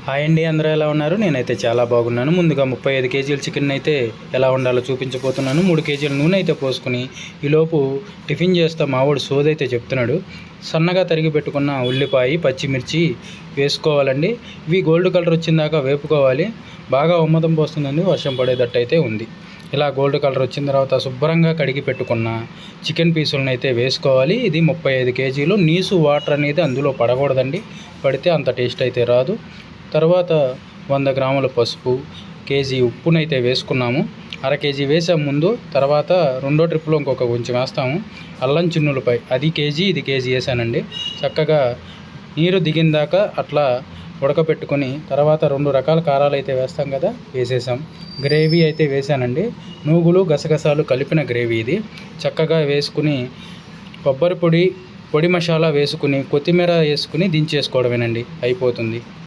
Hi అండి, అందరూ ఎలా ఉన్నారు? నేనైతే చాలా బాగున్నాను. ముందుగా 35 కేజీల చికెన్ అయితే ఎలా వండాలో చూపించబోతున్నాను. 3 కేజీల నూనె అయితే పోసుకుని ఈలోపు టిఫిన్ చేస్తా మావాడు సోదైతే చెప్తున్నాడు. సన్నగా తరిగి పెట్టుకున్న ఉల్లిపాయ, పచ్చిమిర్చి వేసుకోవాలండి. ఇవి గోల్డ్ కలర్ వచ్చిందాకా వేపుకోవాలి. బాగా ఉమ్మతం పోస్తుందండి, వర్షం పడేటట్టు అయితే ఉంది. ఇలా గోల్డ్ కలర్ వచ్చిన తర్వాత శుభ్రంగా కడిగి పెట్టుకున్న చికెన్ పీసులను అయితే వేసుకోవాలి. ఇది 35 కేజీలు. నీసు వాటర్ అనేది అందులో పడకూడదండి, పడితే అంత టేస్ట్ అయితే రాదు. తర్వాత 100 గ్రాముల పసుపు, కేజీ ఉప్పునైతే వేసుకున్నాము. అర కేజీ వేసాము ముందు, తర్వాత రెండో ట్రిప్లో ఇంకొక కొంచెం వేస్తాము. అల్లం చిన్నులపై అది కేజీ, ఇది కేజీ వేసానండి. చక్కగా నీరు దిగిన దాకా అట్లా ఉడకపెట్టుకొని తర్వాత 2 రకాల కారాలు అయితే వేస్తాం కదా, వేసేసాం. గ్రేవీ అయితే వేసానండి. నూగులు గసగసాలు కలిపిన గ్రేవీ ఇది. చక్కగా వేసుకుని కొబ్బరి పొడి, పొడి మసాలా వేసుకుని కొత్తిమీర వేసుకుని దించేసుకోవడమేనండి, అయిపోతుంది.